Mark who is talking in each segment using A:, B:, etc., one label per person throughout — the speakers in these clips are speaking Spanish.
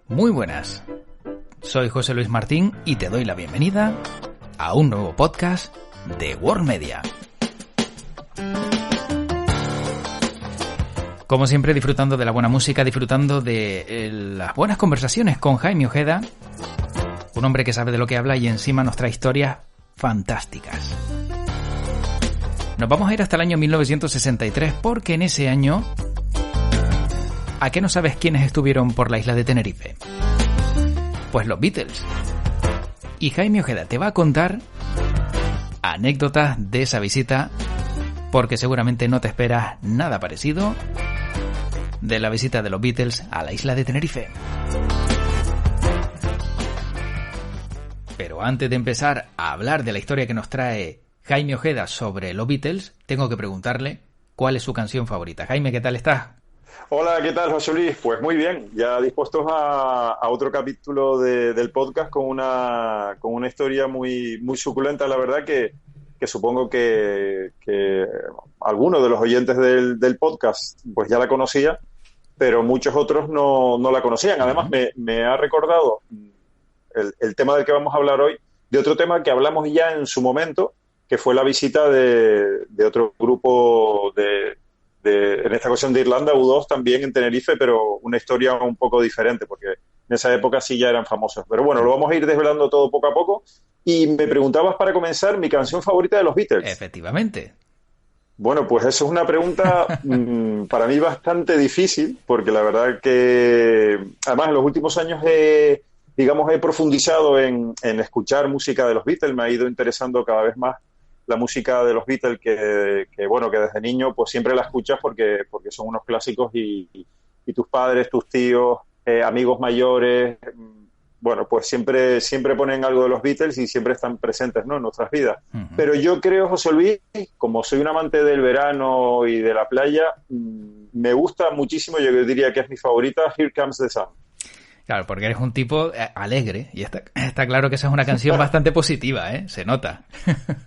A: Muy buenas, soy José Luis Martín y te doy la bienvenida a un nuevo podcast de World Media. Como siempre, disfrutando de la buena música, disfrutando de las buenas conversaciones con Jaime Ojeda, un hombre que sabe de lo que habla y encima nos trae historias fantásticas. Nos vamos a ir hasta el año 1963 porque en ese año... ¿A qué no sabes quiénes estuvieron por la isla de Tenerife? Pues los Beatles. Y Jaime Ojeda te va a contar anécdotas de esa visita, porque seguramente no te esperas nada parecido de la visita de los Beatles a la isla de Tenerife. Pero antes de empezar a hablar de la historia que nos trae Jaime Ojeda sobre los Beatles, tengo que preguntarle cuál es su canción favorita. Jaime, ¿qué tal estás?
B: Hola, ¿qué tal, José Luis? Pues muy bien, ya dispuestos a otro capítulo del podcast con una historia muy suculenta, la verdad, que supongo que algunos de los oyentes del podcast pues ya la conocía, pero muchos otros no la conocían. Además, me ha recordado el tema del que vamos a hablar hoy, de otro tema que hablamos ya en su momento, que fue la visita de otro grupo en esta ocasión de Irlanda, U2, también en Tenerife, pero una historia un poco diferente, porque en esa época sí ya eran famosos. Pero bueno, lo vamos a ir desvelando todo poco a poco. Y me preguntabas para comenzar mi canción favorita de los Beatles.
A: Efectivamente.
B: Bueno, pues eso es una pregunta para mí bastante difícil, porque la verdad que, además, en los últimos años he profundizado en escuchar música de los Beatles, me ha ido interesando cada vez más la música de los Beatles que desde niño pues siempre la escuchas porque son unos clásicos y tus padres, tus tíos, amigos mayores, bueno, pues siempre ponen algo de los Beatles y siempre están presentes, ¿no?, en nuestras vidas. Uh-huh. Pero yo creo, José Luis, como soy un amante del verano y de la playa, me gusta muchísimo, yo diría que es mi favorita, Here Comes the Sun.
A: Claro, porque eres un tipo alegre y está claro que esa es una canción bastante positiva, ¿eh? Se nota.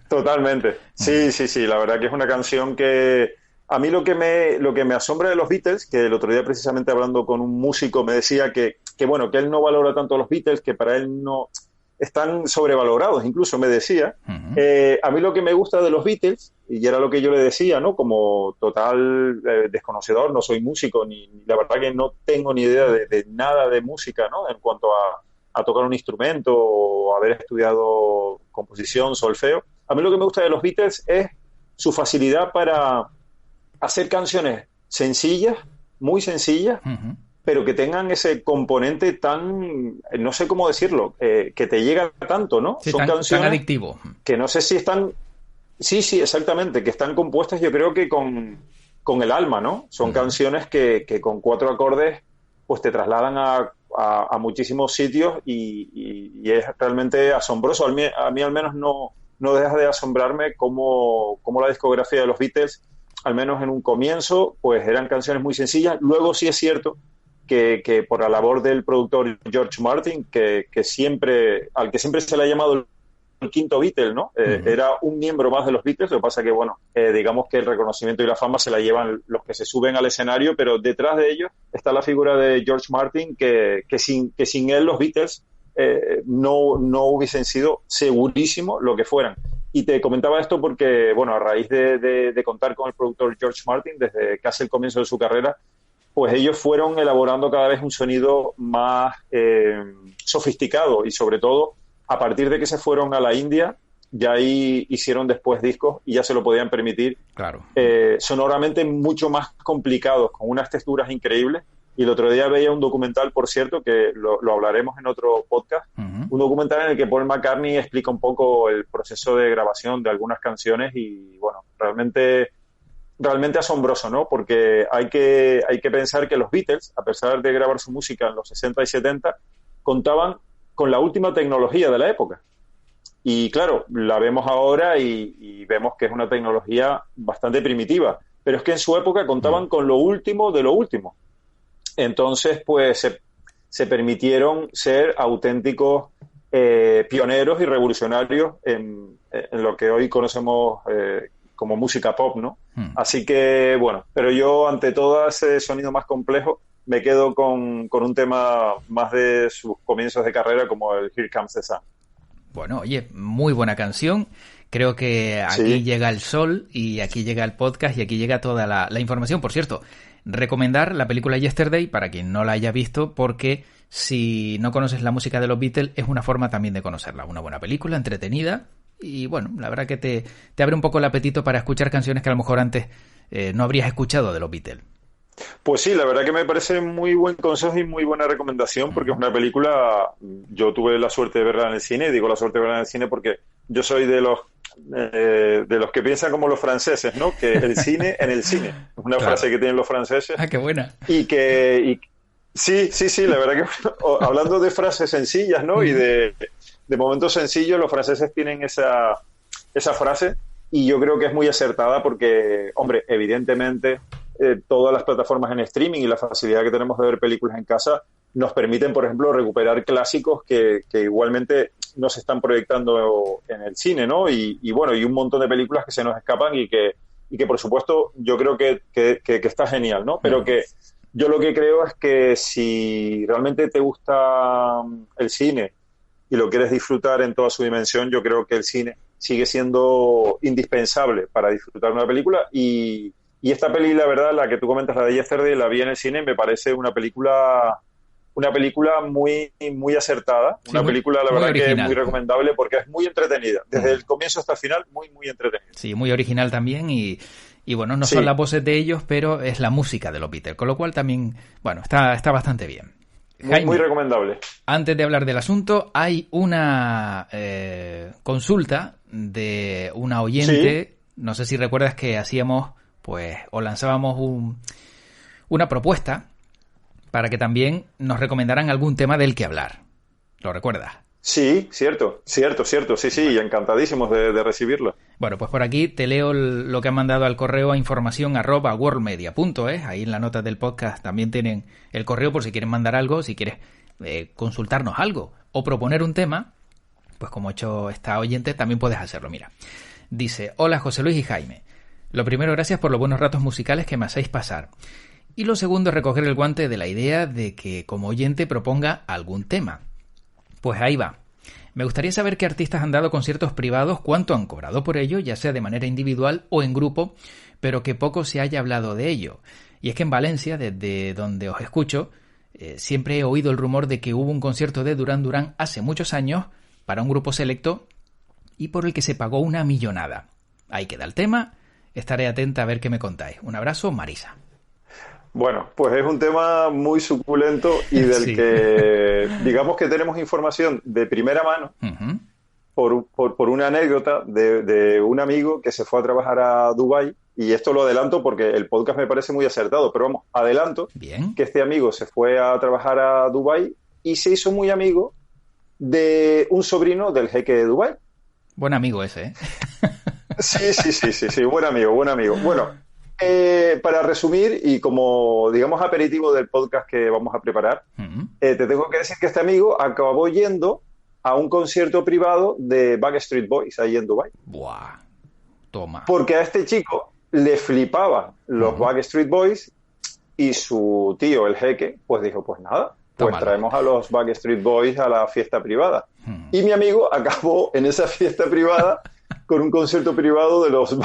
A: Totalmente.
B: Sí. La verdad que es una canción que a mí lo que me asombra de los Beatles, que el otro día precisamente hablando con un músico me decía que él no valora tanto los Beatles, que para él no están sobrevalorados, incluso me decía. Uh-huh. A mí lo que me gusta de los Beatles, y era lo que yo le decía, ¿no?, como total desconocedor, no soy músico, ni la verdad que no tengo ni idea de nada de música, ¿no?, en cuanto a tocar un instrumento o haber estudiado composición, solfeo. A mí lo que me gusta de los Beatles es su facilidad para hacer canciones sencillas, muy sencillas, uh-huh, pero que tengan ese componente tan, no sé cómo decirlo, que te llega tanto, ¿no?
A: Sí,
B: son canciones
A: tan adictivo.
B: Que no sé si están... Sí, exactamente, que están compuestas yo creo que con el alma, ¿no? Son canciones que con 4 acordes pues te trasladan a muchísimos sitios y es realmente asombroso. A mí al menos no deja de asombrarme cómo la discografía de los Beatles, al menos en un comienzo, pues eran canciones muy sencillas. Luego sí es cierto que por la labor del productor George Martin, al que siempre se le ha llamado el quinto Beatle, ¿no? Uh-huh. Era un miembro más de los Beatles, lo que pasa que, bueno, digamos que el reconocimiento y la fama se la llevan los que se suben al escenario, pero detrás de ellos está la figura de George Martin, que sin él los Beatles no hubiesen sido segurísimo lo que fueran. Y te comentaba esto porque, bueno, a raíz de contar con el productor George Martin, desde casi el comienzo de su carrera, pues ellos fueron elaborando cada vez un sonido más sofisticado y sobre todo a partir de que se fueron a la India, ya ahí hicieron después discos y ya se lo podían permitir.
A: Claro.
B: Sonoramente mucho más complicados, con unas texturas increíbles. Y el otro día veía un documental, por cierto, que lo hablaremos en otro podcast, uh-huh, un documental en el que Paul McCartney explica un poco el proceso de grabación de algunas canciones y, bueno, realmente asombroso, ¿no? Porque hay que pensar que los Beatles, a pesar de grabar su música en los 60 y 70, contaban con la última tecnología de la época. Y claro, la vemos ahora y vemos que es una tecnología bastante primitiva, pero es que en su época contaban con lo último de lo último. Entonces, pues se permitieron ser auténticos pioneros y revolucionarios en lo que hoy conocemos como música pop, ¿no? Así que, bueno, pero yo ante todo ese sonido más complejo me quedo con un tema más de sus comienzos de carrera, como el Here Comes the Sun.
A: Bueno, oye, muy buena canción. Creo que aquí llega el sol y aquí llega el podcast y aquí llega toda la información. Por cierto, recomendar la película Yesterday para quien no la haya visto, porque si no conoces la música de los Beatles es una forma también de conocerla. Una buena película, entretenida y bueno, la verdad que te abre un poco el apetito para escuchar canciones que a lo mejor antes no habrías escuchado de los Beatles.
B: Pues sí, la verdad que me parece muy buen consejo y muy buena recomendación, porque es una película, yo tuve la suerte de verla en el cine, y digo la suerte de verla en el cine porque yo soy de los que piensan como los franceses, ¿no? Que el cine en el cine. Es una frase que tienen los franceses.
A: Ah, qué buena.
B: Sí, la verdad que hablando de frases sencillas, ¿no? Y de momentos sencillos, los franceses tienen esa frase y yo creo que es muy acertada porque, hombre, evidentemente todas las plataformas en streaming y la facilidad que tenemos de ver películas en casa nos permiten, por ejemplo, recuperar clásicos que igualmente no se están proyectando en el cine, ¿no? Y bueno, y un montón de películas que se nos escapan y que por supuesto, yo creo que está genial, ¿no? Pero que yo lo que creo es que si realmente te gusta el cine y lo quieres disfrutar en toda su dimensión, yo creo que el cine sigue siendo indispensable para disfrutar una película y esta peli, la verdad, la que tú comentas, la de Yesterday, la vi en el cine y me parece una película muy, muy acertada, sí, una película, la verdad, original, que es muy recomendable porque es muy entretenida, desde el comienzo hasta el final, muy, muy entretenida.
A: Sí, muy original también y bueno, no son las voces de ellos, pero es la música de los Beatles, con lo cual también, bueno, está bastante bien.
B: Jaime, muy recomendable.
A: Antes de hablar del asunto, hay una consulta de una oyente, no sé si recuerdas que hacíamos, pues, o lanzábamos una propuesta para que también nos recomendaran algún tema del que hablar. ¿Lo recuerdas?
B: Sí, cierto, sí, bueno. Encantadísimos de recibirlo.
A: Bueno, pues por aquí te leo lo que han mandado al correo a información@worldmedia.es. Ahí en la nota del podcast también tienen el correo por si quieren mandar algo, si quieres consultarnos algo o proponer un tema, pues como ha hecho esta oyente, también puedes hacerlo. Mira, dice: hola José Luis y Jaime. Lo primero, gracias por los buenos ratos musicales que me hacéis pasar. Y lo segundo, recoger el guante de la idea de que como oyente proponga algún tema. Pues ahí va. Me gustaría saber qué artistas han dado conciertos privados, cuánto han cobrado por ello, ya sea de manera individual o en grupo, pero que poco se haya hablado de ello. Y es que en Valencia, desde donde os escucho, siempre he oído el rumor de que hubo un concierto de Duran Duran hace muchos años para un grupo selecto y por el que se pagó una millonada. Ahí queda el tema. Estaré atenta a ver qué me contáis. Un abrazo, Marisa.
B: Bueno, pues es un tema muy suculento y del que digamos que tenemos información de primera mano por una anécdota de un amigo que se fue a trabajar a Dubái, y esto lo adelanto porque el podcast me parece muy acertado, pero vamos, adelanto que este amigo se fue a trabajar a Dubái y se hizo muy amigo de un sobrino del jeque de Dubái.
A: Buen amigo ese, ¿eh?
B: Sí, buen amigo. Bueno, para resumir y como, digamos, aperitivo del podcast que vamos a preparar, te tengo que decir que este amigo acabó yendo a un concierto privado de Backstreet Boys ahí en Dubái.
A: Buah, toma.
B: Porque a este chico le flipaban los Backstreet Boys y su tío, el jeque, pues dijo, pues nada, pues tómalo. Traemos a los Backstreet Boys a la fiesta privada. Y mi amigo acabó en esa fiesta privada con un concierto privado de los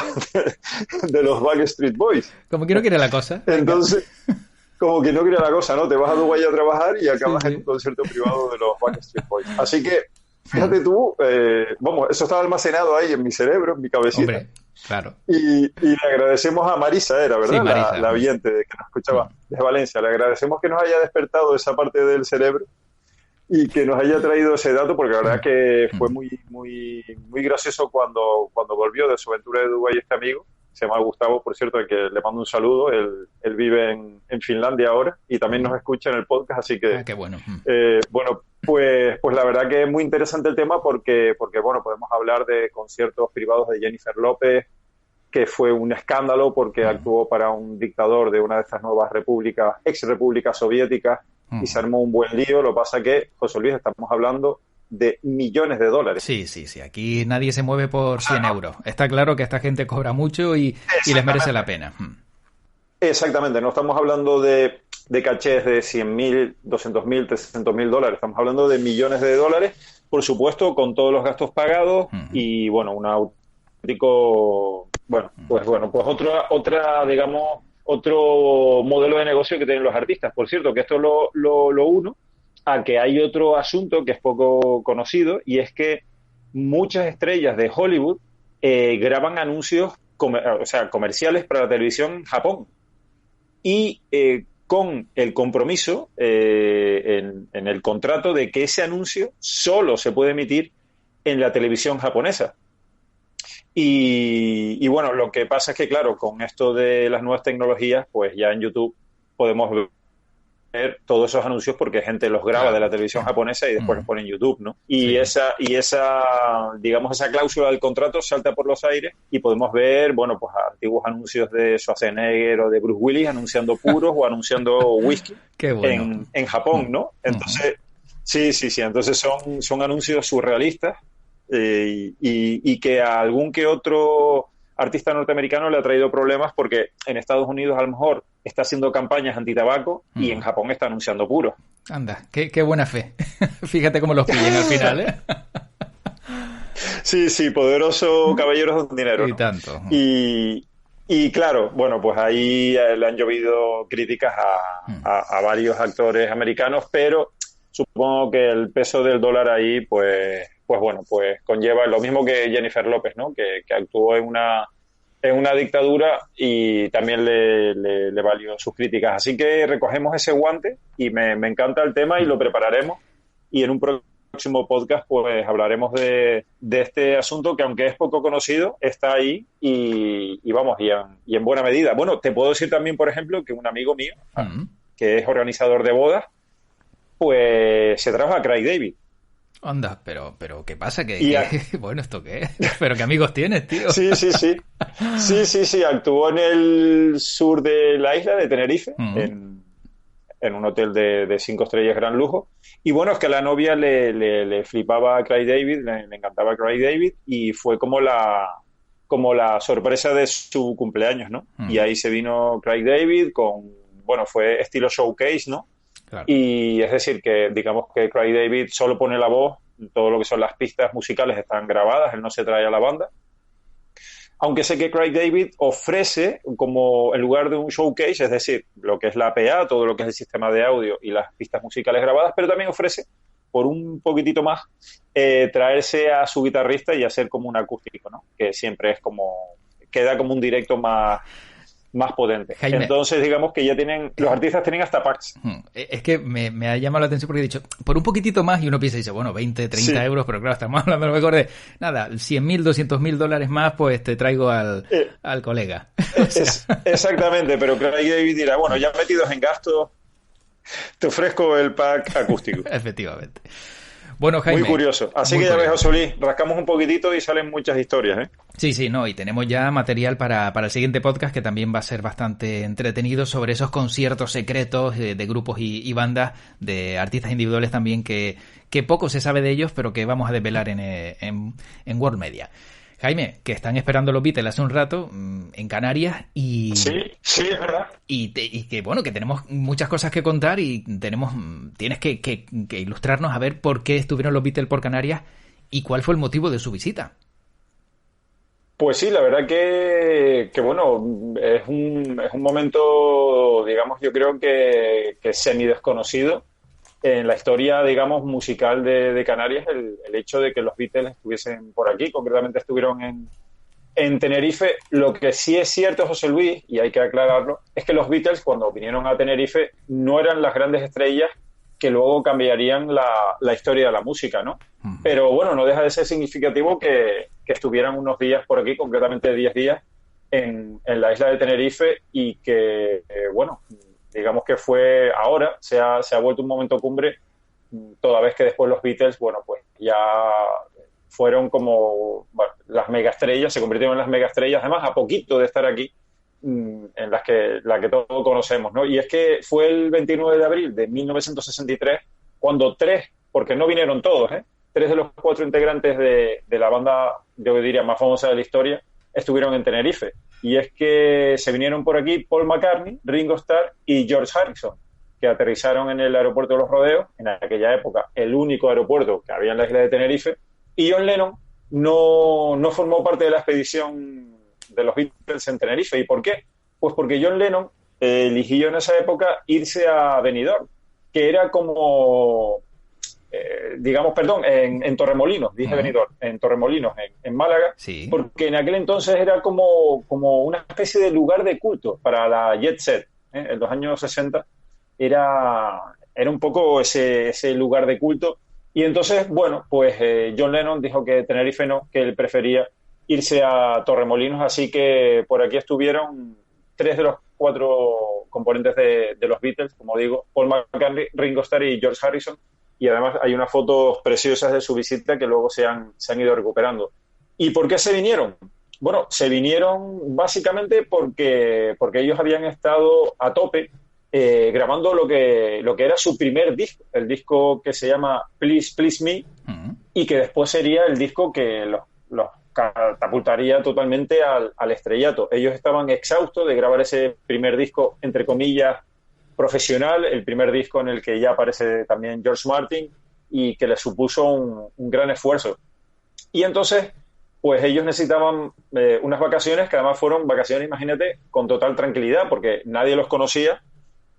B: Backstreet Boys.
A: Como que no quiere la cosa.
B: Entonces, como que no quiere la cosa, ¿no? Te vas a Dubái a trabajar y acabas en un concierto privado de los Backstreet Boys. Así que, fíjate tú, vamos, eso estaba almacenado ahí en mi cerebro, en mi cabecita.
A: Hombre, claro.
B: Y le agradecemos a Marisa, ¿verdad?
A: Sí, Marisa,
B: la oyente que nos escuchaba desde Valencia. Le agradecemos que nos haya despertado esa parte del cerebro y que nos haya traído ese dato, porque la verdad que fue muy, muy, muy gracioso cuando volvió de su aventura de Dubái este amigo. Se llama Gustavo, por cierto, al que le mando un saludo. Él vive en Finlandia ahora y también nos escucha en el podcast, así que...
A: qué bueno.
B: Bueno, pues la verdad que es muy interesante el tema porque bueno, podemos hablar de conciertos privados de Jennifer López, que fue un escándalo porque actuó para un dictador de una de estas nuevas repúblicas, ex repúblicas soviéticas, y se armó un buen lío. Lo que pasa que, José Luis, estamos hablando de millones de dólares.
A: Sí. Aquí nadie se mueve por 100 euros. Está claro que esta gente cobra mucho y les merece la pena.
B: Exactamente. No estamos hablando de de cachés de 100.000, 200.000, 300.000 dólares. Estamos hablando de millones de dólares, por supuesto, con todos los gastos pagados y, bueno, un auténtico, pues otra, digamos, otro modelo de negocio que tienen los artistas. Por cierto, que esto lo uno a que hay otro asunto que es poco conocido, y es que muchas estrellas de Hollywood graban anuncios comerciales para la televisión en Japón. Y con el compromiso en el contrato de que ese anuncio solo se puede emitir en la televisión japonesa. Y bueno, lo que pasa es que, claro, con esto de las nuevas tecnologías, pues ya en YouTube podemos ver todos esos anuncios porque gente los graba de la televisión japonesa y después los pone en YouTube, ¿no? Y esa, digamos, esa cláusula del contrato salta por los aires y podemos ver, bueno, pues antiguos anuncios de Schwarzenegger o de Bruce Willis anunciando puros o anunciando whisky en Japón, ¿no? Entonces, sí, entonces son anuncios surrealistas y que a algún que otro artista norteamericano le ha traído problemas porque en Estados Unidos a lo mejor está haciendo campañas antitabaco y en Japón está anunciando puros.
A: Anda, qué buena fe. Fíjate cómo los pillan al final, ¿eh?
B: Sí, poderoso caballeros con dinero, ¿no?
A: Y tanto.
B: Y claro, bueno, pues ahí le han llovido críticas a varios actores americanos, pero supongo que el peso del dólar ahí, pues conlleva lo mismo que Jennifer López, ¿no? Que actuó en una dictadura y también le valió sus críticas. Así que recogemos ese guante y me encanta el tema y lo prepararemos. Y en un próximo podcast pues hablaremos de este asunto que, aunque es poco conocido, está ahí y en buena medida. Bueno, te puedo decir también, por ejemplo, que un amigo mío, que es organizador de bodas, pues se trajo a Craig David.
A: Anda, pero ¿qué pasa? Bueno, ¿esto qué es? ¿Pero qué amigos tienes, tío?
B: Sí. Actuó en el sur de la isla de Tenerife, en un hotel de 5 estrellas gran lujo. Y bueno, es que a la novia le flipaba a Craig David, le encantaba a Craig David, y fue como la sorpresa de su cumpleaños, ¿no? Y ahí se vino Craig David fue estilo showcase, ¿no? Claro. Y es decir, que digamos que Craig David solo pone la voz, todo lo que son las pistas musicales están grabadas, él no se trae a la banda. Aunque sé que Craig David ofrece, como en lugar de un showcase, es decir, lo que es la PA, todo lo que es el sistema de audio y las pistas musicales grabadas, pero también ofrece, por un poquitito más, traerse a su guitarrista y hacer como un acústico, ¿no? Que siempre es queda como un directo más potente.
A: Jaime,
B: entonces, digamos que ya los artistas tienen hasta packs.
A: Es que me ha llamado la atención porque he dicho, por un poquitito más, y uno piensa y dice, bueno, 20, 30 euros, pero claro, estamos hablando a lo mejor de, nada, 100.000, 200.000 dólares más, pues te traigo al colega.
B: Exactamente, pero Craig David dirá, bueno, ya metidos en gastos, te ofrezco el pack acústico.
A: Efectivamente. Bueno, Jaime.
B: Muy curioso. Así que ya ves, José Luis, rascamos un poquitito y salen muchas historias, ¿eh?
A: Sí, no, y tenemos ya material para el siguiente podcast, que también va a ser bastante entretenido, sobre esos conciertos secretos de grupos y bandas, de artistas individuales también, que poco se sabe de ellos, pero que vamos a desvelar en World Media. Jaime, que están esperando los Beatles hace un rato en Canarias y...
B: Sí, es verdad.
A: Y que, bueno, que tenemos muchas cosas que contar y tienes que ilustrarnos a ver por qué estuvieron los Beatles por Canarias y cuál fue el motivo de su visita.
B: Pues sí, la verdad que bueno, es un momento, digamos, yo creo que semi desconocido en la historia, digamos, musical de Canarias, el hecho de que los Beatles estuviesen por aquí. Concretamente estuvieron en Tenerife. Lo que sí es cierto, José Luis, y hay que aclararlo, es que los Beatles, cuando vinieron a Tenerife, no eran las grandes estrellas que luego cambiarían la historia de la música, ¿no? Pero bueno, no deja de ser significativo que estuvieran unos días por aquí, concretamente 10 días, en la isla de Tenerife, y que, bueno, digamos que ahora se ha vuelto un momento cumbre, toda vez que después los Beatles, bueno, pues ya fueron como las megaestrellas, se convirtieron en las megaestrellas, además a poquito de estar aquí, en la que todos conocemos, ¿no? Y es que fue el 29 de abril de 1963 cuando porque no vinieron todos, 3 de los 4 integrantes de la banda, yo diría, más famosa de la historia, estuvieron en Tenerife. Y es que se vinieron por aquí Paul McCartney, Ringo Starr y George Harrison. que aterrizaron en el aeropuerto de Los Rodeos, en aquella época el único aeropuerto que había en la isla de Tenerife, y John Lennon no formó parte de la expedición de los Beatles en Tenerife. ¿Y por qué? Pues porque John Lennon eligió en esa época irse a Benidorm, que era como, en Torremolinos, dije Benidorm, en Torremolinos, en Málaga,
A: sí,
B: porque en aquel entonces era como una especie de lugar de culto para la jet set. En los años 60 era un poco ese lugar de culto. Y entonces, bueno, pues John Lennon dijo que Tenerife no, que él prefería irse a Torremolinos, así que por aquí estuvieron 3 de los 4 componentes de los Beatles, como digo, Paul McCartney, Ringo Starr y George Harrison, y además hay unas fotos preciosas de su visita que luego se han ido recuperando. ¿Y por qué se vinieron? Bueno, se vinieron básicamente porque ellos habían estado a tope grabando lo que era su primer disco, el disco que se llama Please Please Me, y que después sería el disco que los catapultaría totalmente al estrellato. Ellos estaban exhaustos de grabar ese primer disco, entre comillas, profesional, el primer disco en el que ya aparece también George Martin y que les supuso un gran esfuerzo. Y entonces, pues ellos necesitaban unas vacaciones que además fueron vacaciones, imagínate, con total tranquilidad, porque nadie los conocía,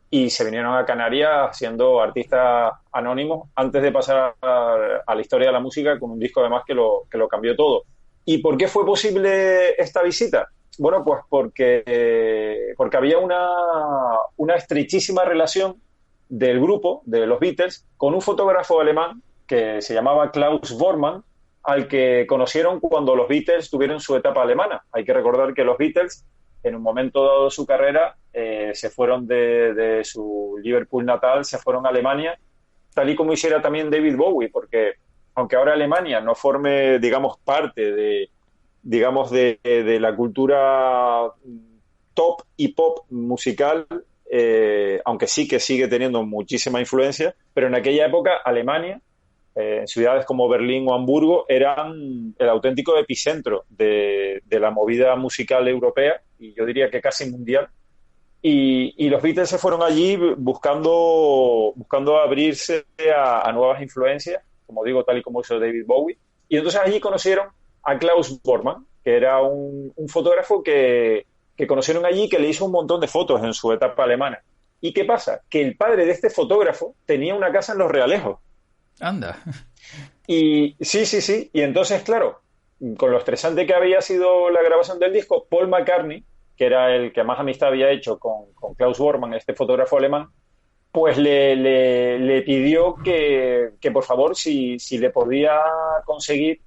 B: y se vinieron a Canarias siendo artistas anónimos antes de pasar a la historia de la música con un disco además que lo cambió todo. ¿Y por qué fue posible esta visita? Bueno, pues porque había una estrechísima relación del grupo, de los Beatles, con un fotógrafo alemán que se llamaba Klaus Bormann, al que conocieron cuando los Beatles tuvieron su etapa alemana. Hay que recordar que los Beatles, en un momento dado de su carrera, se fueron de su Liverpool natal, se fueron a Alemania, tal y como hiciera también David Bowie, porque aunque ahora Alemania no forme, digamos, parte de la cultura top y pop musical, aunque sí que sigue teniendo muchísima influencia, pero en aquella época Alemania, en ciudades como Berlín o Hamburgo, eran el auténtico epicentro de la movida musical europea, y yo diría que casi mundial. Y los Beatles se fueron allí buscando abrirse a nuevas influencias, como digo, tal y como hizo David Bowie. Y entonces allí conocieron a Klaus Bormann, que era un fotógrafo que conocieron allí, que le hizo un montón de fotos en su etapa alemana. ¿Y qué pasa? Que el padre de este fotógrafo tenía una casa en Los Realejos.
A: Anda.
B: Y sí. Y entonces, claro, con lo estresante que había sido la grabación del disco, Paul McCartney, que era el que más amistad había hecho con Klaus Bormann, este fotógrafo alemán, pues le pidió que por favor, si le podía conseguir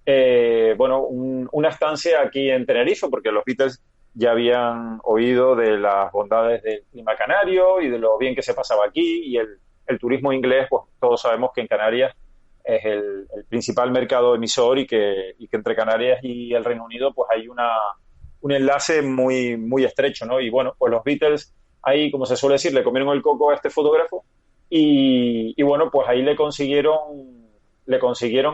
B: una estancia aquí en Tenerife, porque los Beatles ya habían oído de las bondades del clima canario y de lo bien que se pasaba aquí, y el turismo inglés, pues todos sabemos que en Canarias es el principal mercado emisor, y que entre Canarias y el Reino Unido pues hay un enlace muy, muy estrecho, ¿no? Y bueno, pues los Beatles ahí, como se suele decir, le comieron el coco a este fotógrafo, y bueno, pues ahí le consiguieron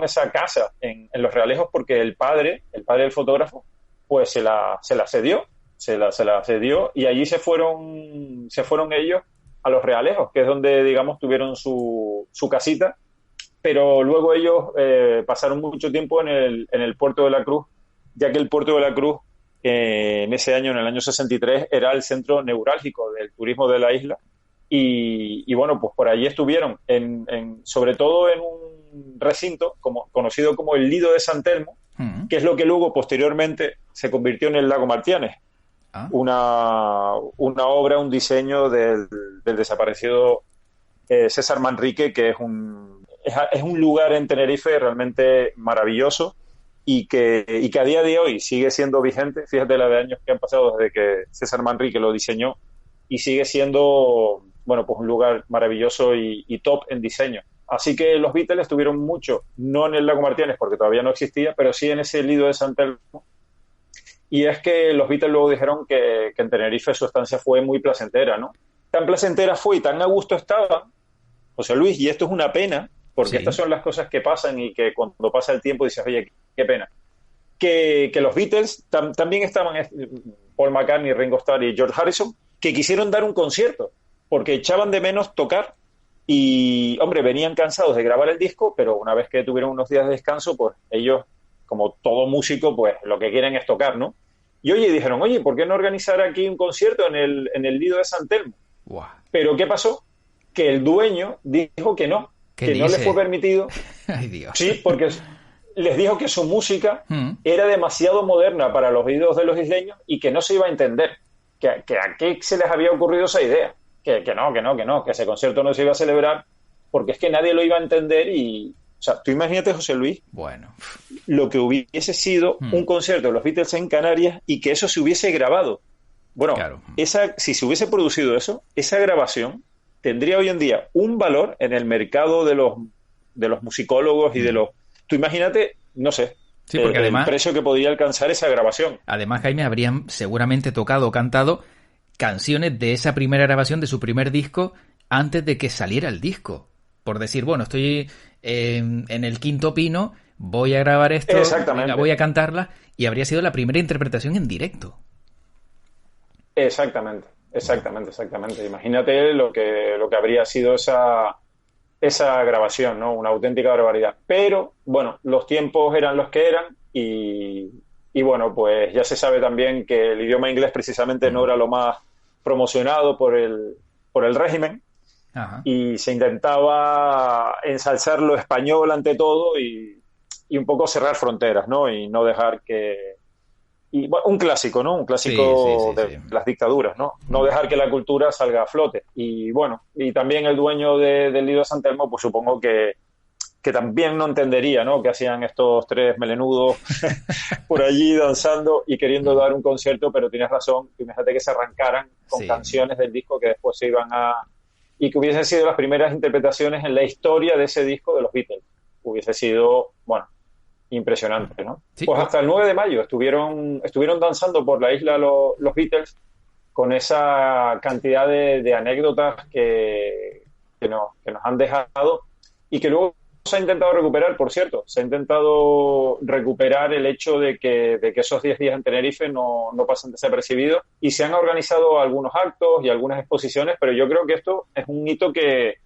B: esa casa en Los Realejos, porque el padre del fotógrafo pues se la cedió, y allí se fueron ellos a Los Realejos, que es donde, digamos, tuvieron su casita, pero luego ellos pasaron mucho tiempo en el Puerto de la Cruz, ya que el Puerto de la Cruz en ese año, en el año 63, era el centro neurálgico del turismo de la isla, y bueno, pues por allí estuvieron, sobre todo en un recinto conocido como el Lido de San Telmo, que es lo que luego posteriormente se convirtió en el Lago Martianes. Una obra, un diseño del desaparecido César Manrique, que es un lugar en Tenerife realmente maravilloso, y que a día de hoy sigue siendo vigente. Fíjate la de años que han pasado desde que César Manrique lo diseñó, y sigue siendo, bueno, pues un lugar maravilloso y top en diseño. Así que los Beatles estuvieron mucho, no en el Lago Martianes porque todavía no existía, pero sí en ese Lido de San Telmo. Y es que los Beatles luego dijeron que en Tenerife su estancia fue muy placentera, ¿no? Tan placentera fue y tan a gusto estaba, José Luis, y esto es una pena, porque estas son las cosas que pasan, y que cuando pasa el tiempo dices, oye, qué pena. Que los Beatles también estaban, Paul McCartney, Ringo Starr y George Harrison, que quisieron dar un concierto porque echaban de menos tocar y, hombre, venían cansados de grabar el disco, pero una vez que tuvieron unos días de descanso, pues ellos, como todo músico, pues lo que quieren es tocar, ¿no? Y oye, dijeron, oye, ¿por qué no organizar aquí un concierto en el Lido de San Telmo?
A: Wow.
B: Pero ¿qué pasó? Que el dueño dijo que no, que no le fue permitido.
A: Ay, Dios.
B: Sí, porque les dijo que su música era demasiado moderna para los oídos de los isleños y que no se iba a entender. Que a qué se les había ocurrido esa idea. Que no, que ese concierto no se iba a celebrar porque es que nadie lo iba a entender y... O sea, tú imagínate, José Luis,
A: bueno,
B: lo que hubiese sido un concierto de los Beatles en Canarias y que eso se hubiese grabado. Bueno,
A: claro.
B: Si se hubiese producido eso, esa grabación tendría hoy en día un valor en el mercado de los musicólogos y de los... Tú imagínate, no sé,
A: sí, porque además,
B: el precio que podría alcanzar esa grabación.
A: Además, Jaime, habrían seguramente tocado o cantado canciones de esa primera grabación de su primer disco antes de que saliera el disco. Por decir, bueno, estoy en el Quinto Pino, voy a grabar esto, venga, voy a cantarla, y habría sido la primera interpretación en directo.
B: Exactamente. Imagínate lo que habría sido esa grabación, ¿no? Una auténtica barbaridad. Pero, bueno, los tiempos eran los que eran y bueno, pues ya se sabe también que el idioma inglés precisamente no era lo más promocionado por el régimen.
A: Ajá.
B: Y se intentaba ensalzar lo español ante todo y un poco cerrar fronteras, ¿no? Y no dejar que... Y bueno, un clásico, ¿no? Un clásico de las dictaduras, ¿no? No dejar que la cultura salga a flote. Y bueno, y también el dueño del Lido de San Telmo, pues supongo que también no entendería, ¿no? Que hacían estos tres melenudos por allí danzando y queriendo dar un concierto, pero tienes razón, fíjate que se arrancaran con canciones del disco que después se iban a... y que hubiesen sido las primeras interpretaciones en la historia de ese disco de los Beatles. Hubiese sido, bueno, impresionante, ¿no? Sí. Pues hasta el 9 de mayo estuvieron danzando por la isla los Beatles con esa cantidad de anécdotas que nos han dejado y que luego se ha intentado recuperar, por cierto. Se ha intentado recuperar el hecho de que esos 10 días en Tenerife no pasen desapercibidos y se han organizado algunos actos y algunas exposiciones, pero yo creo que esto es un hito que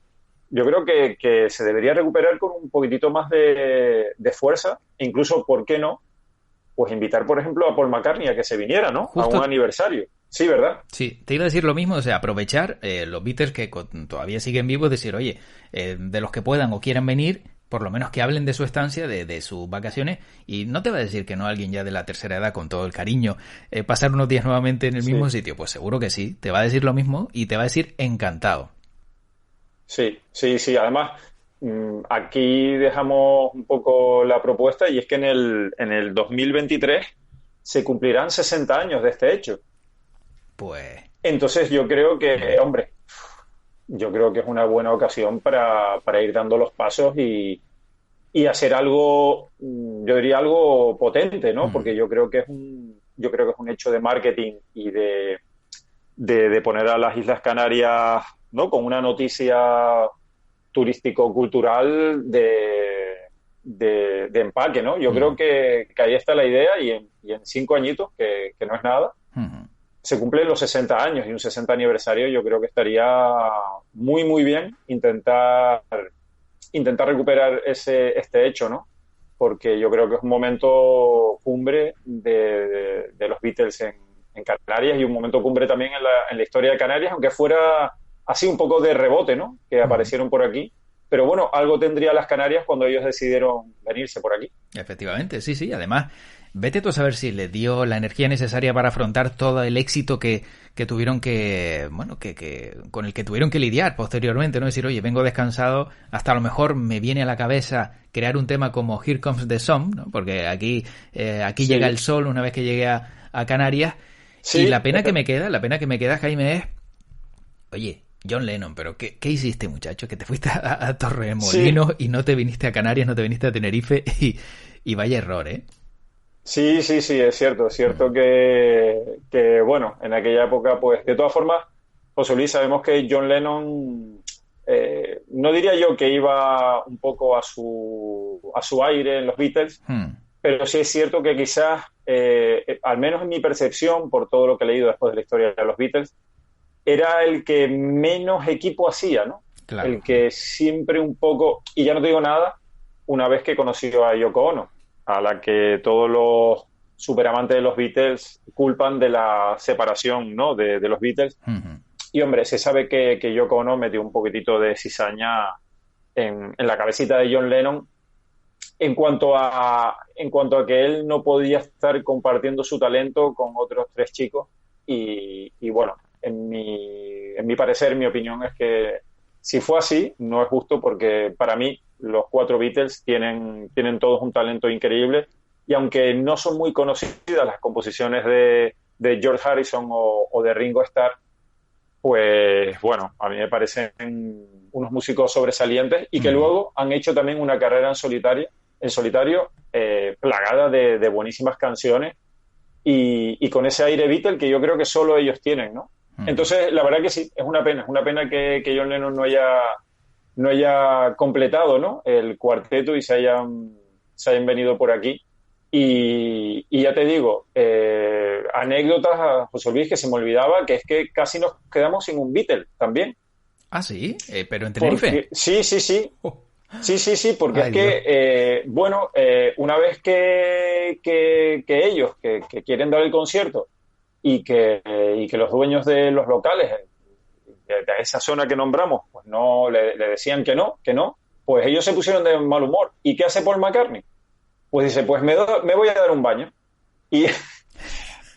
B: yo creo que se debería recuperar con un poquitito más de fuerza e incluso, ¿por qué no? Pues invitar, por ejemplo, a Paul McCartney a que se viniera, ¿no? Justo a un aniversario. Sí, ¿verdad?
A: Sí, te iba a decir lo mismo, o sea, aprovechar los Beatles que todavía siguen vivos, decir, oye, de los que puedan o quieran venir, por lo menos que hablen de su estancia, de sus vacaciones, y no te va a decir que no alguien ya de la tercera edad, con todo el cariño, pasar unos días nuevamente en el mismo sitio, pues seguro que sí, te va a decir lo mismo y te va a decir encantado.
B: Sí, además aquí dejamos un poco la propuesta y es que en el 2023 se cumplirán 60 años de este hecho.
A: Pues...
B: Entonces yo creo que, hombre, yo creo que es una buena ocasión para ir dando los pasos y hacer algo, yo diría algo potente, ¿no? Porque yo creo que es un hecho de marketing y de poner a las Islas Canarias, ¿no? Con una noticia turístico-cultural de empaque, ¿no? Yo creo que ahí está la idea y en 5 añitos, que no es nada, se cumplen los 60 años y un 60 aniversario yo creo que estaría muy, muy bien intentar recuperar este hecho, ¿no? Porque yo creo que es un momento cumbre de los Beatles en Canarias y un momento cumbre también en la historia de Canarias, aunque fuera así un poco de rebote, ¿no? Que aparecieron por aquí. Pero bueno, algo tendría las Canarias cuando ellos decidieron venirse por aquí.
A: Efectivamente, sí. Además, vete tú a saber si les dio la energía necesaria para afrontar todo el éxito que tuvieron que con el que tuvieron que lidiar posteriormente, ¿no? Decir, oye, vengo descansado, hasta a lo mejor me viene a la cabeza crear un tema como Here Comes the Sun, ¿no? Porque aquí llega el sol una vez que llegué a Canarias. Sí. Y la pena que me queda, Jaime, es, oye, John Lennon, pero ¿qué hiciste, muchacho? Que te fuiste a Torremolinos y no te viniste a Canarias, no te viniste a Tenerife y vaya error, ¿eh?
B: Sí, es cierto que bueno, en aquella época, pues, de todas formas, José Luis, sabemos que John Lennon, no diría yo que iba un poco a su aire en los Beatles, pero sí es cierto que quizás, al menos en mi percepción, por todo lo que he leído después de la historia de los Beatles, era el que menos equipo hacía, ¿no?
A: Claro.
B: El que siempre un poco, y ya no te digo nada, una vez que conoció a Yoko Ono, a la que todos los superamantes de los Beatles culpan de la separación, ¿no? de los Beatles.
A: Uh-huh.
B: Y hombre, se sabe que Yoko Ono metió un poquitito de cizaña en la cabecita de John Lennon en cuanto a que él no podía estar compartiendo su talento con otros tres chicos. Y bueno, en mi parecer, mi opinión es que si fue así, no es justo, porque para mí los cuatro Beatles tienen todos un talento increíble, y aunque no son muy conocidas las composiciones de George Harrison o de Ringo Starr, pues bueno, a mí me parecen unos músicos sobresalientes y que luego han hecho también una carrera en solitario, plagada de buenísimas canciones y con ese aire Beatle que yo creo que solo ellos tienen, ¿no? Entonces, la verdad que sí, es una pena que John Lennon no haya completado, ¿no?, el cuarteto y se hayan venido por aquí. Y ya te digo, anécdotas a José Luis, que se me olvidaba, que es que casi nos quedamos sin un Beatle también.
A: Ah, sí, pero en Tenerife.
B: Sí.
A: Oh.
B: Sí, porque
A: Ay,
B: es que, una vez que ellos que quieren dar el concierto y que los dueños de los locales de esa zona que nombramos, pues no le decían que no, pues ellos se pusieron de mal humor. ¿Y qué hace Paul McCartney? Pues dice, pues me voy a dar un baño. Y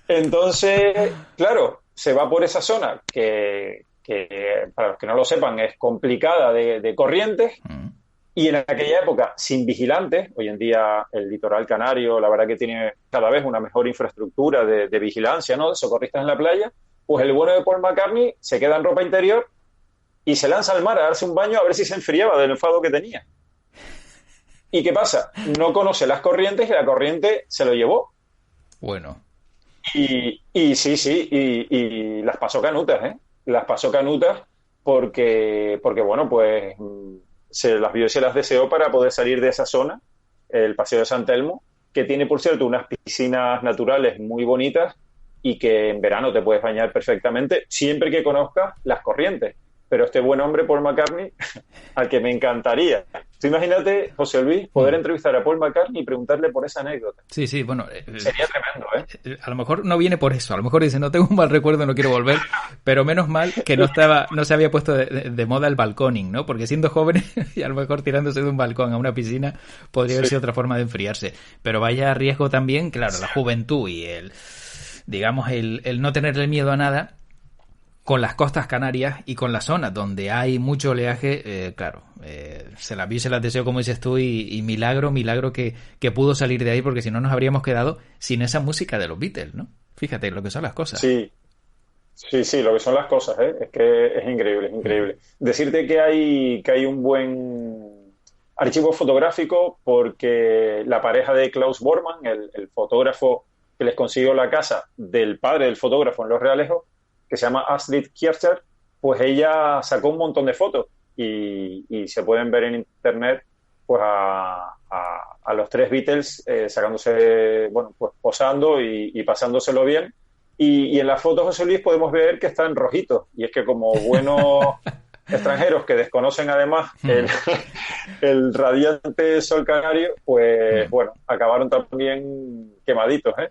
B: entonces, claro, se va por esa zona que para los que no lo sepan, es complicada de corrientes, y en aquella época sin vigilantes. Hoy en día el litoral canario, la verdad que tiene cada vez una mejor infraestructura de vigilancia, ¿no?, de socorristas en la playa. Pues el bueno de Paul McCartney se queda en ropa interior y se lanza al mar a darse un baño a ver si se enfriaba del enfado que tenía. ¿Y qué pasa? No conoce las corrientes y la corriente se lo llevó.
A: Bueno.
B: Y las pasó canutas, ¿eh? Las pasó canutas porque bueno, pues se las vio y se las deseó para poder salir de esa zona, el Paseo de San Telmo, que tiene, por cierto, unas piscinas naturales muy bonitas y que en verano te puedes bañar perfectamente, siempre que conozcas las corrientes. Pero este buen hombre, Paul McCartney, al que me encantaría. Tú imagínate, José Luis, poder entrevistar a Paul McCartney y preguntarle por esa anécdota.
A: Sí, bueno.
B: Sería tremendo, ¿eh?
A: A lo mejor no viene por eso. A lo mejor dice, no tengo un mal recuerdo, no quiero volver. Pero menos mal que no se había puesto de moda el balconing, ¿no? Porque siendo joven y a lo mejor tirándose de un balcón a una piscina podría haber sido otra forma de enfriarse. Pero vaya riesgo también, claro, la juventud y el no tenerle miedo a nada. Con las costas canarias y con la zona donde hay mucho oleaje, se las vio y se las deseo, como dices tú, y milagro que pudo salir de ahí, porque si no nos habríamos quedado sin esa música de los Beatles, ¿no? Fíjate lo que son las cosas.
B: Sí, lo que son las cosas, ¿eh? Es que es increíble. Decirte que hay un buen archivo fotográfico, porque la pareja de Klaus Bormann, el fotógrafo que les consiguió la casa del padre del fotógrafo en Los Realejos, que se llama Astrid Kirchner, pues ella sacó un montón de fotos y se pueden ver en internet, pues a los tres Beatles sacándose, bueno, pues posando y pasándoselo bien. Y en las fotos, José Luis, podemos ver que están rojitos. Y es que, como buenos extranjeros que desconocen además el radiante sol canario, pues bueno, acabaron también quemaditos, ¿eh?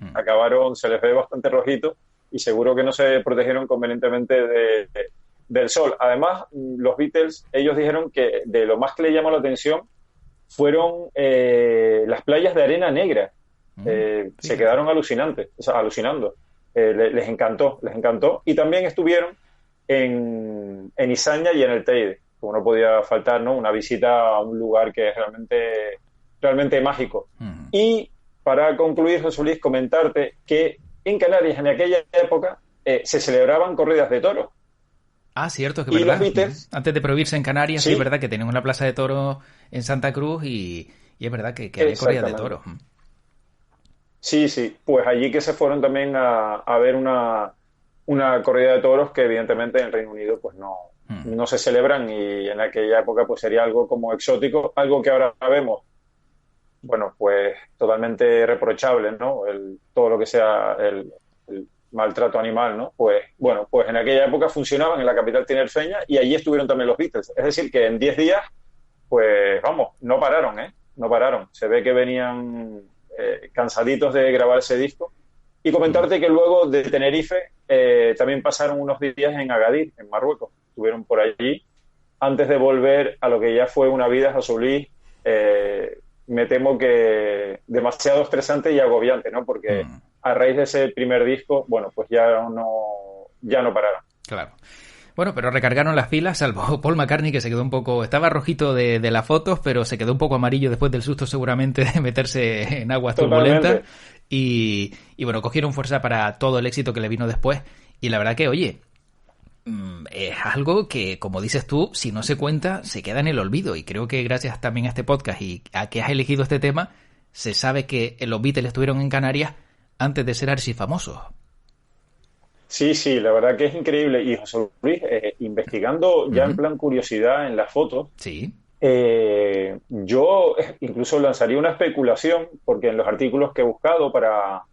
B: Se les ve bastante rojitos. Y seguro que no se protegieron convenientemente del sol. Además, los Beatles, ellos dijeron que de lo más que le llamó la atención fueron las playas de arena negra. Se quedaron alucinando. Les encantó. Y también estuvieron en Izaña y en el Teide. Como no podía faltar, ¿no?, una visita a un lugar que es realmente mágico. Y para concluir, José Luis, comentarte que en Canarias, en aquella época, se celebraban corridas de toros.
A: Ah, cierto, que
B: y
A: verdad.
B: Los Beatles,
A: antes de prohibirse en Canarias,
B: sí,
A: es verdad que tenían una plaza de toros en Santa Cruz y es verdad que había corridas de toros.
B: Sí, pues allí que se fueron también a ver una corrida de toros que evidentemente en el Reino Unido pues no se celebran, y en aquella época pues sería algo como exótico, algo que ahora vemos, bueno, pues totalmente reprochable, ¿no? Todo lo que sea maltrato animal, ¿no? Pues bueno, pues en aquella época funcionaban en la capital tinerfeña y allí estuvieron también los Beatles. Es decir, que en 10 días, pues vamos, no pararon, ¿eh? No pararon. Se ve que venían cansaditos de grabar ese disco. Y comentarte que luego de Tenerife también pasaron unos días en Agadir, en Marruecos. Estuvieron por allí antes de volver a lo que ya fue una vida, José Luis, me temo que demasiado estresante y agobiante, ¿no? Porque a raíz de ese primer disco, bueno, pues ya no pararon.
A: Claro. Bueno, pero recargaron las pilas, salvo Paul McCartney, que se quedó un poco... Estaba rojito de las fotos, pero se quedó un poco amarillo después del susto seguramente de meterse en aguas turbulentas. Y bueno, cogieron fuerza para todo el éxito que le vino después. Y la verdad que, oye, es algo que, como dices tú, si no se cuenta, se queda en el olvido. Y creo que gracias también a este podcast y a que has elegido este tema, se sabe que los Beatles estuvieron en Canarias antes de ser archifamosos.
B: Sí, la verdad que es increíble. Y José Luis, investigando ya en plan curiosidad en las fotos,
A: sí.
B: Yo incluso lanzaría una especulación, porque en los artículos que he buscado para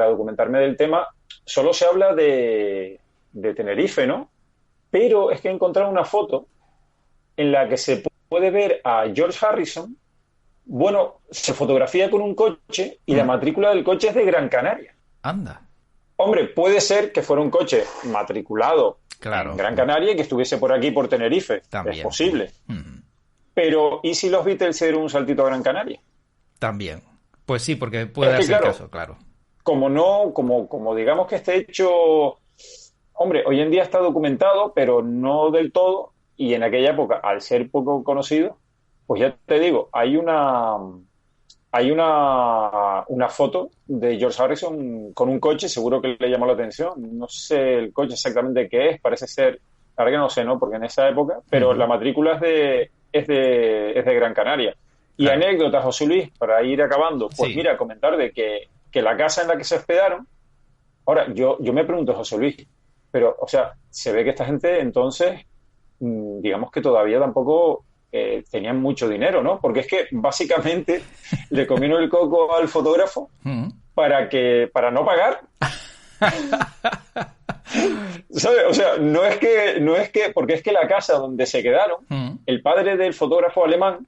B: documentarme del tema, solo se habla de Tenerife, ¿no? Pero es que he encontrado una foto en la que se puede ver a George Harrison, bueno, se fotografía con un coche y la matrícula del coche es de Gran Canaria.
A: Anda.
B: Hombre, puede ser que fuera un coche matriculado en Gran Canaria y que estuviese por aquí, por Tenerife. También. Es posible. Pero, ¿y si los Beatles se dieron un saltito a Gran Canaria?
A: También. Pues sí, porque puede darse el caso, claro.
B: Como digamos que este hecho, hombre, hoy en día está documentado, pero no del todo, y en aquella época, al ser poco conocido, pues ya te digo, hay una foto de George Harrison con un coche, seguro que le llamó la atención. No sé el coche exactamente qué es, parece ser, la verdad que no sé, ¿no? Porque en esa época, pero la matrícula es de Gran Canaria. Y claro. Anécdotas, José Luis, para ir acabando, pues sí. Mira, comentar de que la casa en la que se hospedaron, ahora, yo me pregunto, José Luis, pero, o sea, se ve que esta gente entonces, digamos que todavía tampoco tenían mucho dinero, ¿no? Porque es que básicamente le comieron el coco al fotógrafo para no pagar. ¿Sabes? O sea, no es que, porque es que la casa donde se quedaron, el padre del fotógrafo alemán,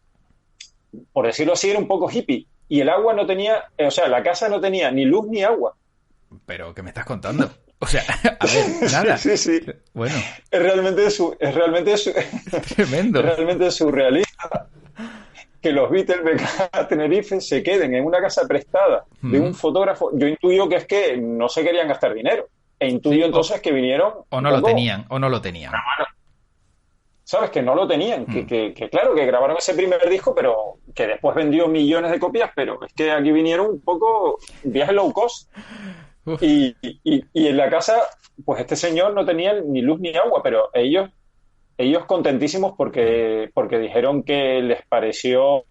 B: por decirlo así, era un poco hippie, y el agua no tenía, o sea, la casa no tenía ni luz ni agua.
A: ¿Pero qué me estás contando? O sea, a ver, nada.
B: Sí.
A: Bueno.
B: Es realmente
A: tremendo.
B: Es realmente surrealista que los Beatles de Tenerife se queden en una casa prestada de un fotógrafo. Yo intuyo que es que no se querían gastar dinero. E intuyo entonces que vinieron...
A: O no lo tenían.
B: ¿Sabes? Que no lo tenían. Que claro, que grabaron ese primer disco, pero que después vendió millones de copias, pero es que aquí vinieron un poco viaje low cost. Y en la casa, pues este señor no tenía ni luz ni agua, pero ellos contentísimos porque dijeron que les pareció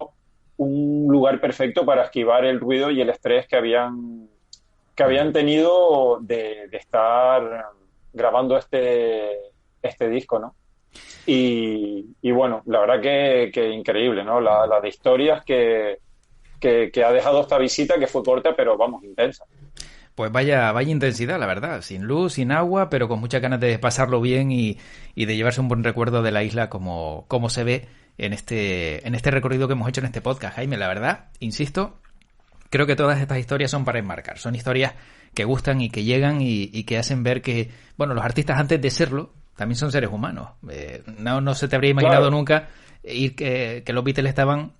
B: un lugar perfecto para esquivar el ruido y el estrés que habían tenido de estar grabando este disco, ¿no? Y bueno, la verdad que increíble, ¿no? La de historias que ha dejado esta visita, que fue corta, pero vamos, intensa.
A: Pues vaya intensidad, la verdad. Sin luz, sin agua, pero con muchas ganas de pasarlo bien y de llevarse un buen recuerdo de la isla como se ve en este recorrido que hemos hecho en este podcast, Jaime. La verdad, insisto, creo que todas estas historias son para enmarcar. Son historias que gustan y que llegan y que hacen ver que, bueno, los artistas antes de serlo también son seres humanos. No se te habría imaginado nunca que los Beatles estaban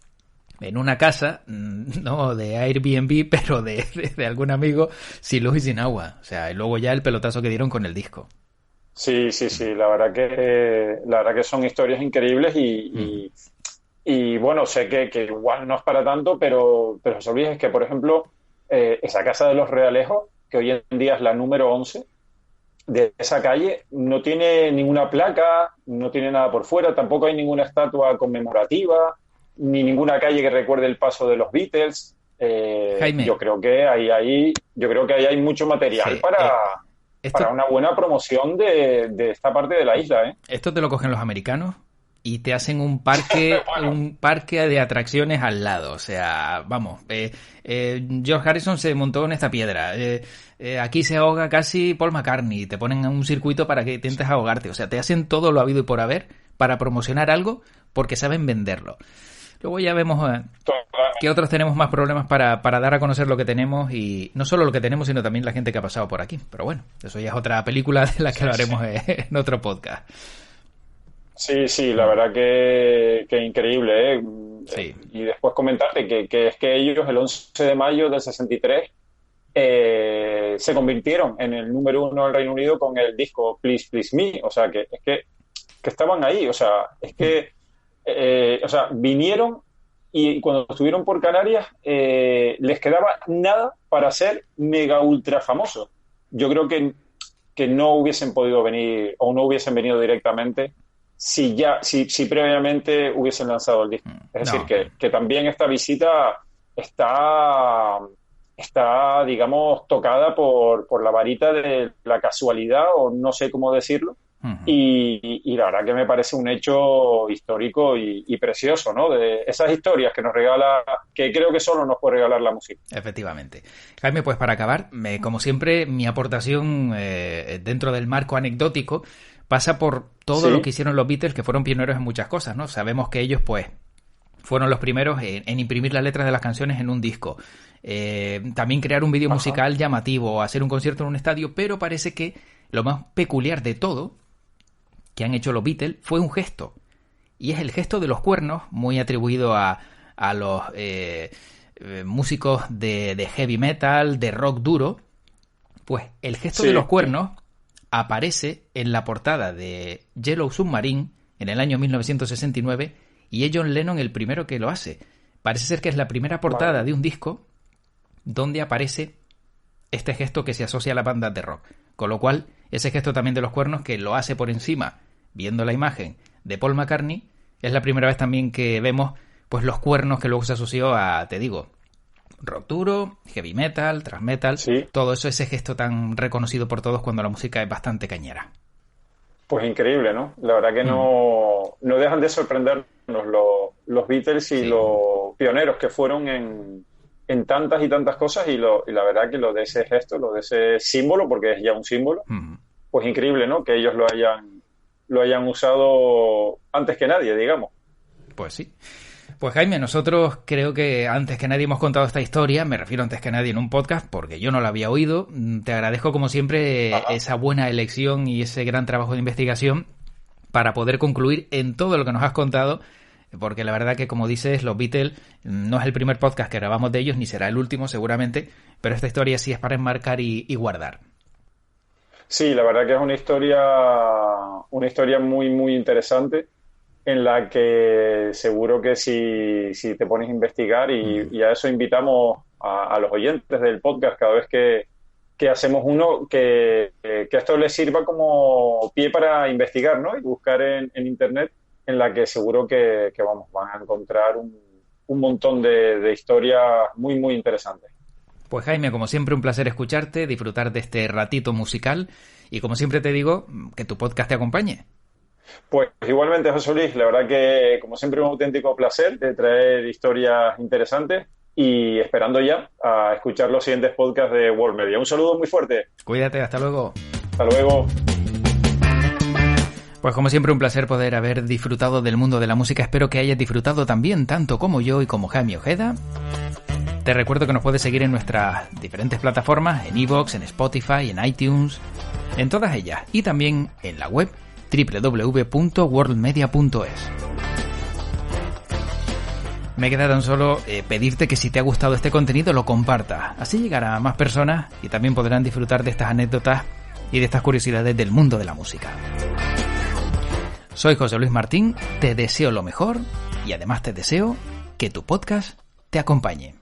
A: en una casa, no de Airbnb, pero de algún amigo, sin luz y sin agua. O sea, y luego ya el pelotazo que dieron con el disco.
B: Sí. La verdad que son historias increíbles y bueno, sé que igual no es para tanto, pero José Luis, es que, por ejemplo, esa casa de los Realejos, que hoy en día es la número 11, de esa calle, no tiene ninguna placa, no tiene nada por fuera, tampoco hay ninguna estatua conmemorativa, ni ninguna calle que recuerde el paso de los Beatles.
A: Jaime,
B: yo creo que ahí hay mucho material para una buena promoción de esta parte de la isla, ¿eh?
A: Esto te lo cogen los americanos y te hacen un parque de atracciones al lado. O sea, vamos, George Harrison se montó en esta piedra. Aquí se ahoga casi Paul McCartney. Te ponen un circuito para que intentes ahogarte. O sea, te hacen todo lo habido y por haber para promocionar algo porque saben venderlo. Luego ya vemos que otros tenemos más problemas para dar a conocer lo que tenemos, y no solo lo que tenemos, sino también la gente que ha pasado por aquí. Pero bueno, eso ya es otra película de la que hablaremos en otro podcast.
B: Sí, la verdad que increíble, ¿eh?
A: Sí.
B: Y después comentarte que es que ellos el 11 de mayo del 63 se convirtieron en el número 1 del Reino Unido con el disco Please Please Me. O sea, que estaban ahí. O sea, es que vinieron y cuando estuvieron por Canarias les quedaba nada para ser mega ultra famosos. Yo creo que no hubiesen podido venir o no hubiesen venido directamente si previamente hubiesen lanzado el disco. Es decir, que también esta visita está digamos, tocada por la varita de la casualidad, o no sé cómo decirlo. Uh-huh. Y la verdad que me parece un hecho histórico y precioso, ¿no? De esas historias que nos regala, que creo que solo nos puede regalar la música.
A: Efectivamente. Jaime, pues para acabar, como siempre, mi aportación dentro del marco anecdótico pasa por todo lo que hicieron los Beatles, que fueron pioneros en muchas cosas, ¿no? Sabemos que ellos, pues, fueron los primeros en imprimir las letras de las canciones en un disco. También crear un vídeo musical llamativo, hacer un concierto en un estadio, pero parece que lo más peculiar de todo que han hecho los Beatles fue un gesto, y es el gesto de los cuernos, muy atribuido a los músicos de heavy metal, de rock duro. Pues el gesto de los cuernos aparece en la portada de Yellow Submarine en el año 1969, y es John Lennon el primero que lo hace. Parece ser que es la primera portada de un disco donde aparece este gesto que se asocia a la banda de rock. Con lo cual, ese gesto también de los cuernos, que lo hace por encima, viendo la imagen de Paul McCartney, es la primera vez también que vemos pues los cuernos, que luego se asoció a, te digo, rock duro, heavy metal, thrash metal, todo eso, ese gesto tan reconocido por todos cuando la música es bastante cañera.
B: Pues increíble, ¿no? La verdad que no dejan de sorprendernos los Beatles y los pioneros que fueron en tantas y tantas cosas, y la verdad que lo de ese gesto, lo de ese símbolo, porque es ya un símbolo, pues increíble, ¿no? Que ellos lo hayan usado antes que nadie, digamos.
A: Pues sí. Pues Jaime, nosotros creo que antes que nadie hemos contado esta historia, me refiero antes que nadie en un podcast, porque yo no la había oído. Te agradezco como siempre esa buena elección y ese gran trabajo de investigación para poder concluir en todo lo que nos has contado, porque la verdad que, como dices, los Beatles no es el primer podcast que grabamos de ellos, ni será el último seguramente, pero esta historia sí es para enmarcar y guardar.
B: Sí, la verdad que es una historia muy, muy interesante, en la que seguro que si te pones a investigar, y a eso invitamos a los oyentes del podcast cada vez que hacemos uno, que esto les sirva como pie para investigar, ¿no? Y buscar en internet, en la que seguro que van a encontrar un montón de historias muy, muy interesantes.
A: Pues Jaime, como siempre, un placer escucharte, disfrutar de este ratito musical, y como siempre te digo, que tu podcast te acompañe.
B: Pues igualmente, José Luis, la verdad que como siempre un auténtico placer de traer historias interesantes, y esperando ya a escuchar los siguientes podcasts de World Media. Un saludo muy fuerte.
A: Cuídate, hasta luego.
B: Hasta luego.
A: Pues como siempre, un placer poder haber disfrutado del mundo de la música. Espero que hayas disfrutado también, tanto como yo y como Jaime Ojeda. Te recuerdo que nos puedes seguir en nuestras diferentes plataformas, en iVoox, en Spotify, en iTunes, en todas ellas, y también en la web www.worldmedia.es. Me queda tan solo pedirte que si te ha gustado este contenido lo compartas, así llegará a más personas y también podrán disfrutar de estas anécdotas y de estas curiosidades del mundo de la música. Soy José Luis Martín, te deseo lo mejor y además te deseo que tu podcast te acompañe.